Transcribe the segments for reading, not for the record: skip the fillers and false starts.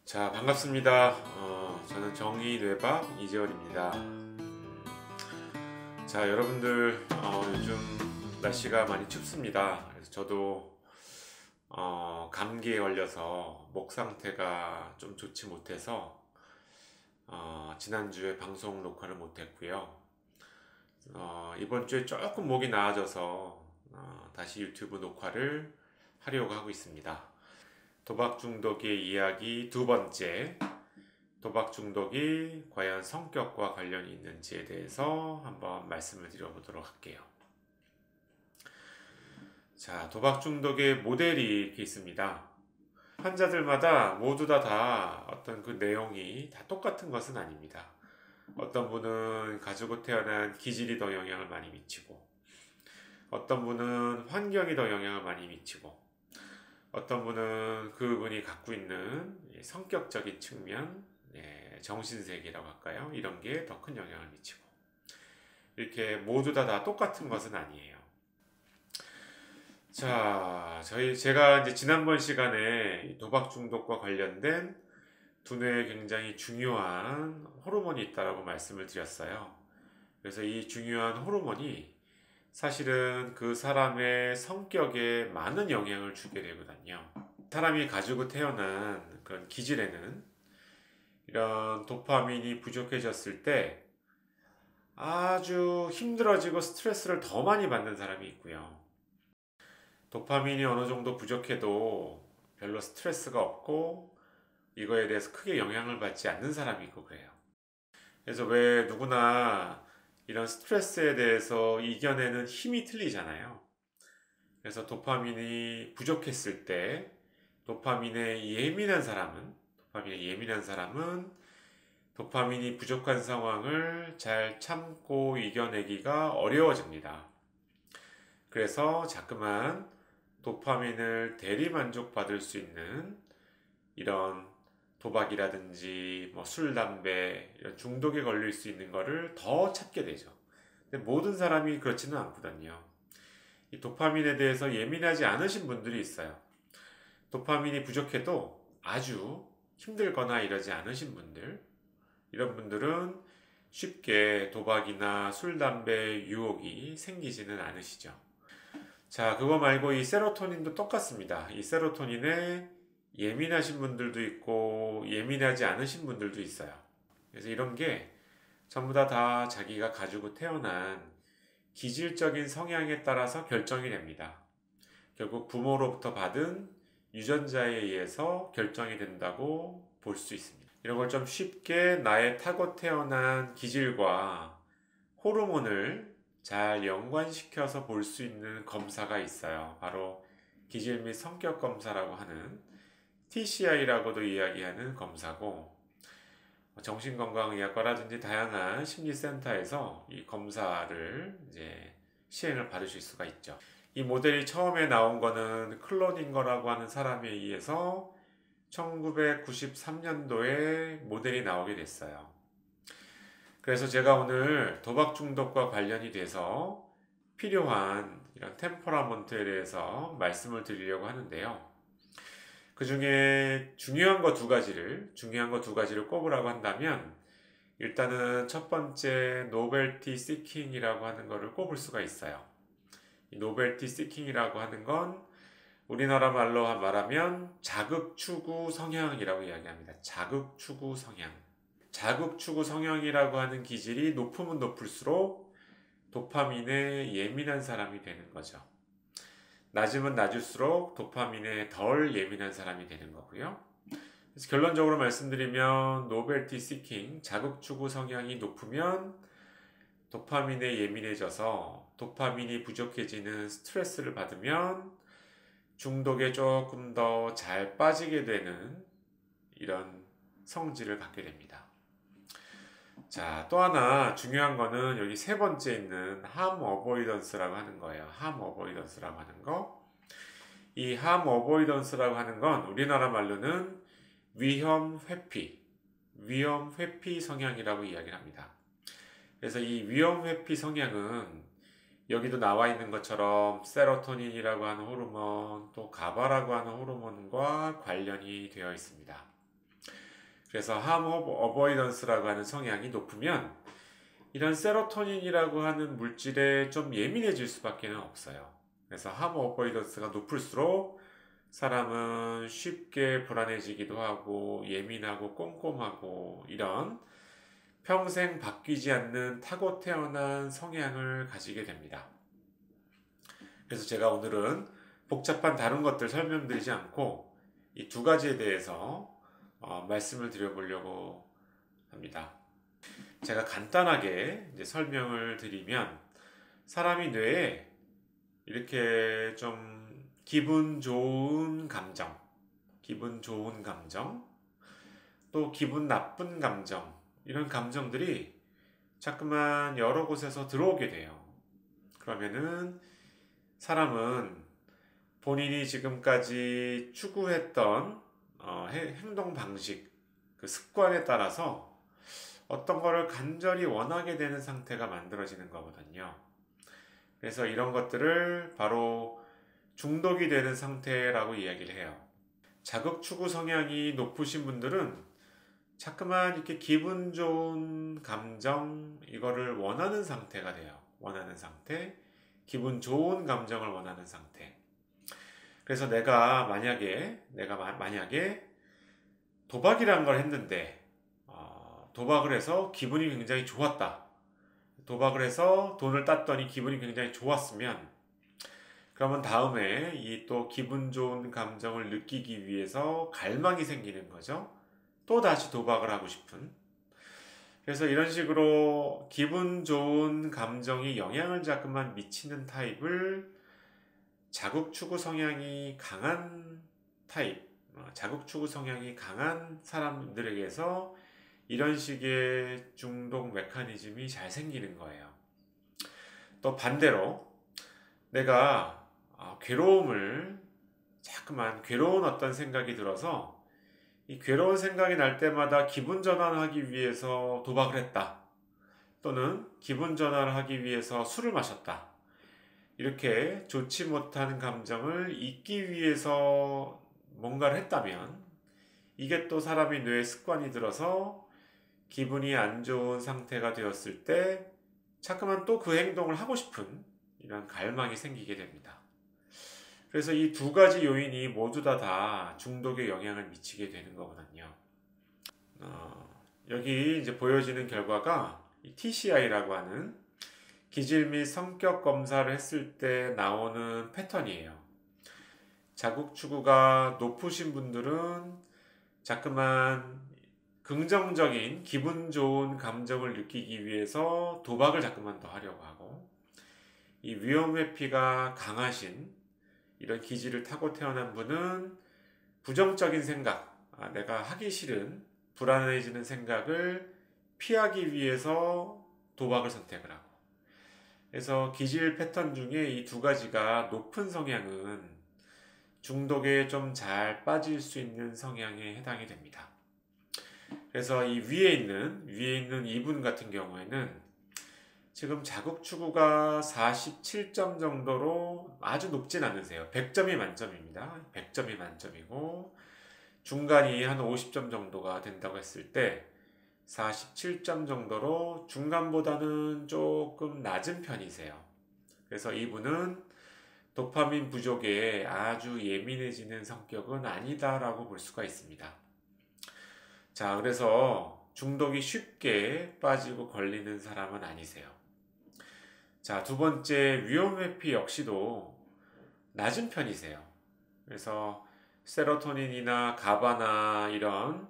자, 반갑습니다. 저는 정의뇌박 이재원입니다. 자, 여러분들, 요즘 날씨가 많이 춥습니다. 그래서 저도 감기에 걸려서 목 상태가 좀 좋지 못해서 지난주에 방송 녹화를 못했고요. 이번 주에 조금 목이 나아져서 다시 유튜브 녹화를 하려고 하고 있습니다. 도박 중독의 이야기 두 번째, 도박 중독이 과연 성격과 관련이 있는지에 대해서 한번 말씀을 드려보도록 할게요. 자, 도박 중독의 모델이 이렇게 있습니다. 환자들마다 모두 다 어떤 그 내용이 다 똑같은 것은 아닙니다. 어떤 분은 가지고 태어난 기질이 더 영향을 많이 미치고, 어떤 분은 환경이 더 영향을 많이 미치고, 어떤 분은 그분이 갖고 있는 성격적인 측면, 정신세계라고 할까요? 이런 게 더 큰 영향을 미치고, 이렇게 모두 다 똑같은 것은 아니에요. 자, 제가 이제 지난번 시간에 도박 중독과 관련된 두뇌에 굉장히 중요한 호르몬이 있다라고 말씀을 드렸어요. 그래서 이 중요한 호르몬이 사실은 그 사람의 성격에 많은 영향을 주게 되거든요. 사람이 가지고 태어난 그런 기질에는 이런 도파민이 부족해졌을 때 아주 힘들어지고 스트레스를 더 많이 받는 사람이 있고요. 도파민이 어느 정도 부족해도 별로 스트레스가 없고 이거에 대해서 크게 영향을 받지 않는 사람이 있고 그래요. 그래서 왜 누구나 이런 스트레스에 대해서 이겨내는 힘이 틀리잖아요. 그래서 도파민이 부족했을 때 도파민에 예민한 사람은 도파민이 부족한 상황을 잘 참고 이겨내기가 어려워집니다. 그래서 자꾸만 도파민을 대리만족받을 수 있는 이런 도박이라든지 술, 담배 이런 중독에 걸릴 수 있는 거를 더 찾게 되죠. 근데 모든 사람이 그렇지는 않거든요. 이 도파민에 대해서 예민하지 않으신 분들이 있어요. 도파민이 부족해도 아주 힘들거나 이러지 않으신 분들, 이런 분들은 쉽게 도박이나 술, 담배 유혹이 생기지는 않으시죠. 자, 그거 말고 이 세로토닌도 똑같습니다. 이 세로토닌에 예민하신 분들도 있고 예민하지 않으신 분들도 있어요. 그래서 이런 게 전부 다 자기가 가지고 태어난 기질적인 성향에 따라서 결정이 됩니다. 결국 부모로부터 받은 유전자에 의해서 결정이 된다고 볼 수 있습니다. 이런 걸 좀 쉽게 나의 타고 태어난 기질과 호르몬을 잘 연관시켜서 볼 수 있는 검사가 있어요. 바로 기질 및 성격 검사라고 하는 TCI라고도 이야기하는 검사고, 정신건강의학과라든지 다양한 심리센터에서 이 검사를 이제 시행을 받으실 수가 있죠. 이 모델이 처음에 나온 거는 클로닝거라고 하는 사람에 의해서 1993년도에 모델이 나오게 됐어요. 그래서 제가 오늘 도박 중독과 관련이 돼서 필요한 이런 템퍼라먼트에 대해서 말씀을 드리려고 하는데요. 그 중에 중요한 거 두 가지를 꼽으라고 한다면, 일단은 첫 번째 노벨티 시킹이라고 하는 거를 꼽을 수가 있어요. 이 노벨티 시킹이라고 하는 건 우리나라 말로 말하면 자극추구 성향이라고 이야기합니다. 자극추구 성향. 자극추구 성향이라고 하는 기질이 높으면 높을수록 도파민에 예민한 사람이 되는 거죠. 낮으면 낮을수록 도파민에 덜 예민한 사람이 되는 거고요. 그래서 결론적으로 말씀드리면 노벨티 시킹, 자극추구 성향이 높으면 도파민에 예민해져서 도파민이 부족해지는 스트레스를 받으면 중독에 조금 더 잘 빠지게 되는 이런 성질을 갖게 됩니다. 자, 또 하나 중요한 거는 여기 세 번째 있는 harm avoidance라고 하는 거예요. harm avoidance라고 하는 거. 이 harm avoidance라고 하는 건 우리나라 말로는 위험 회피 성향이라고 이야기를 합니다. 그래서 이 위험 회피 성향은 여기도 나와 있는 것처럼 세로토닌이라고 하는 호르몬, 또 가바라고 하는 호르몬과 관련이 되어 있습니다. 그래서 harm avoidance라고 하는 성향이 높으면 이런 세로토닌이라고 하는 물질에 좀 예민해질 수밖에 없어요. 그래서 harm avoidance가 높을수록 사람은 쉽게 불안해지기도 하고 예민하고 꼼꼼하고 이런 평생 바뀌지 않는 타고 태어난 성향을 가지게 됩니다. 그래서 제가 오늘은 복잡한 다른 것들 설명드리지 않고 이 두 가지에 대해서 말씀을 드려보려고 합니다. 제가 간단하게 이제 설명을 드리면 사람이 뇌에 이렇게 좀 기분 좋은 감정, 또 기분 나쁜 감정, 이런 감정들이 자꾸만 여러 곳에서 들어오게 돼요. 그러면은 사람은 본인이 지금까지 추구했던 행동 방식, 그 습관에 따라서 어떤 거를 간절히 원하게 되는 상태가 만들어지는 거거든요. 그래서 이런 것들을 바로 중독이 되는 상태라고 이야기를 해요. 자극 추구 성향이 높으신 분들은 자꾸만 이렇게 기분 좋은 감정, 이거를 원하는 상태가 돼요. 원하는 상태, 기분 좋은 감정을 원하는 상태. 그래서 내가 만약에 도박이란 걸 했는데 도박을 해서 기분이 굉장히 좋았다. 도박을 해서 돈을 땄더니 기분이 굉장히 좋았으면 그러면 다음에 이 또 기분 좋은 감정을 느끼기 위해서 갈망이 생기는 거죠. 또 다시 도박을 하고 싶은. 그래서 이런 식으로 기분 좋은 감정이 영향을 자꾸만 미치는 타입을 자극 추구 성향이 강한 타입, 자극 추구 성향이 강한 사람들에게서 이런 식의 중독 메커니즘이 잘 생기는 거예요. 또 반대로 내가 자꾸만 괴로운 어떤 생각이 들어서 이 괴로운 생각이 날 때마다 기분 전환하기 위해서 도박을 했다. 또는 기분 전환을 하기 위해서 술을 마셨다. 이렇게 좋지 못한 감정을 잊기 위해서 뭔가를 했다면 이게 또 사람이 뇌에 습관이 들어서 기분이 안 좋은 상태가 되었을 때 자꾸만 또 그 행동을 하고 싶은 이런 갈망이 생기게 됩니다. 그래서 이 두 가지 요인이 모두 다 중독에 영향을 미치게 되는 거거든요. 여기 이제 보여지는 결과가 TCI라고 하는 기질 및 성격 검사를 했을 때 나오는 패턴이에요. 자극 추구가 높으신 분들은 자꾸만 긍정적인 기분 좋은 감정을 느끼기 위해서 도박을 자꾸만 더 하려고 하고, 이 위험회피가 강하신 이런 기질을 타고 태어난 분은 부정적인 생각, 내가 하기 싫은 불안해지는 생각을 피하기 위해서 도박을 선택을 하고, 그래서 기질 패턴 중에 이 두 가지가 높은 성향은 중독에 좀 잘 빠질 수 있는 성향에 해당이 됩니다. 그래서 이 위에 있는 이분 같은 경우에는 지금 자극 추구가 47점 정도로 아주 높진 않으세요. 100점이 만점입니다. 100점이 만점이고 중간이 한 50점 정도가 된다고 했을 때 47점 정도로 중간보다는 조금 낮은 편이세요. 그래서 이분은 도파민 부족에 아주 예민해지는 성격은 아니다라고 볼 수가 있습니다. 자, 그래서 중독이 쉽게 빠지고 걸리는 사람은 아니세요. 자, 두 번째, 위험회피 역시도 낮은 편이세요. 그래서 세로토닌이나 가바나 이런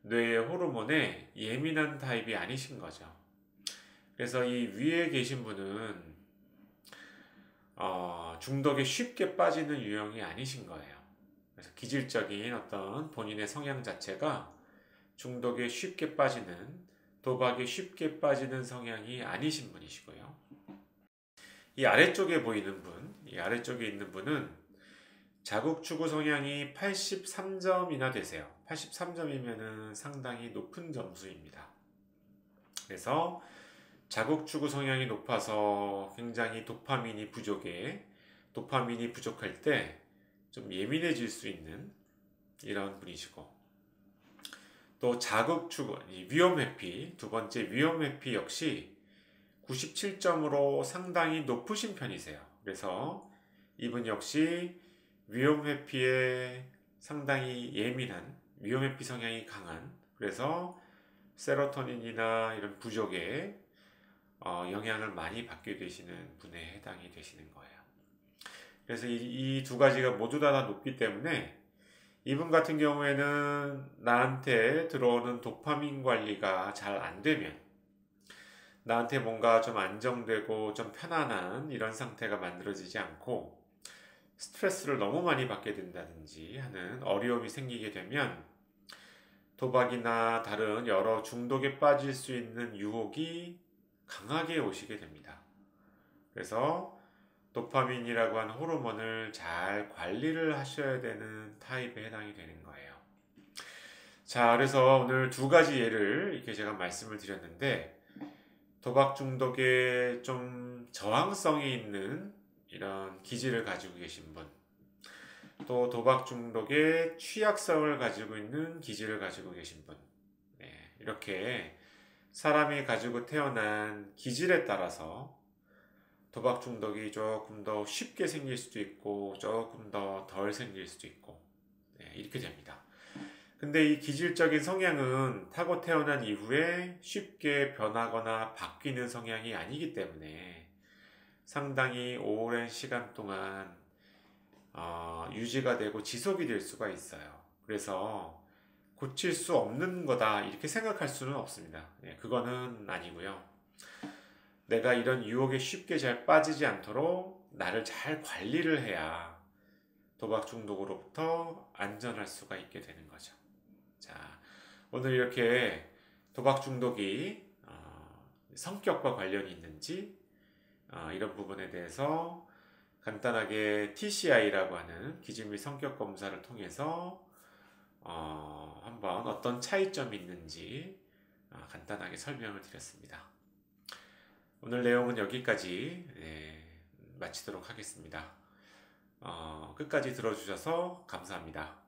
뇌의 호르몬에 예민한 타입이 아니신 거죠. 그래서 이 위에 계신 분은 중독에 쉽게 빠지는 유형이 아니신 거예요. 그래서 기질적인 어떤 본인의 성향 자체가 중독에 쉽게 빠지는, 도박에 쉽게 빠지는 성향이 아니신 분이시고요. 이 아래쪽에 있는 분은 자극 추구 성향이 83점이나 되세요. 83점이면 상당히 높은 점수입니다. 그래서 자극 추구 성향이 높아서 굉장히 도파민이 부족할 때 좀 예민해질 수 있는 이런 분이시고, 또 자극 추구, 위험 회피, 두 번째 위험 회피 역시 97점으로 상당히 높으신 편이세요. 그래서 이분 역시 위험 회피에 상당히 예민한, 위험 회피 성향이 강한, 그래서 세로토닌이나 이런 부족에 영향을 많이 받게 되시는 분에 해당이 되시는 거예요. 그래서 이 두 가지가 모두 다 높기 때문에 이분 같은 경우에는 나한테 들어오는 도파민 관리가 잘 안 되면, 나한테 뭔가 좀 안정되고 좀 편안한 이런 상태가 만들어지지 않고 스트레스를 너무 많이 받게 된다든지 하는 어려움이 생기게 되면 도박이나 다른 여러 중독에 빠질 수 있는 유혹이 강하게 오시게 됩니다. 그래서 도파민이라고 하는 호르몬을 잘 관리를 하셔야 되는 타입에 해당이 되는 거예요. 자, 그래서 오늘 두 가지 예를 이렇게 제가 말씀을 드렸는데, 도박 중독에 좀 저항성이 있는 이런 기질을 가지고 계신 분, 또 도박 중독에 취약성을 가지고 있는 기질을 가지고 계신 분, 네, 이렇게 사람이 가지고 태어난 기질에 따라서 도박 중독이 조금 더 쉽게 생길 수도 있고 조금 더 덜 생길 수도 있고, 네, 이렇게 됩니다. 근데 이 기질적인 성향은 타고 태어난 이후에 쉽게 변하거나 바뀌는 성향이 아니기 때문에 상당히 오랜 시간 동안 유지가 되고 지속이 될 수가 있어요. 그래서 고칠 수 없는 거다 이렇게 생각할 수는 없습니다. 예, 그거는 아니고요. 내가 이런 유혹에 쉽게 잘 빠지지 않도록 나를 잘 관리를 해야 도박 중독으로부터 안전할 수가 있게 되는 거죠. 자, 오늘 이렇게 도박 중독이 성격과 관련이 있는지 이런 부분에 대해서 간단하게 TCI라고 하는 기질 및 성격 검사를 통해서 한번 어떤 차이점이 있는지 간단하게 설명을 드렸습니다. 오늘 내용은 여기까지 마치도록 하겠습니다. 끝까지 들어주셔서 감사합니다.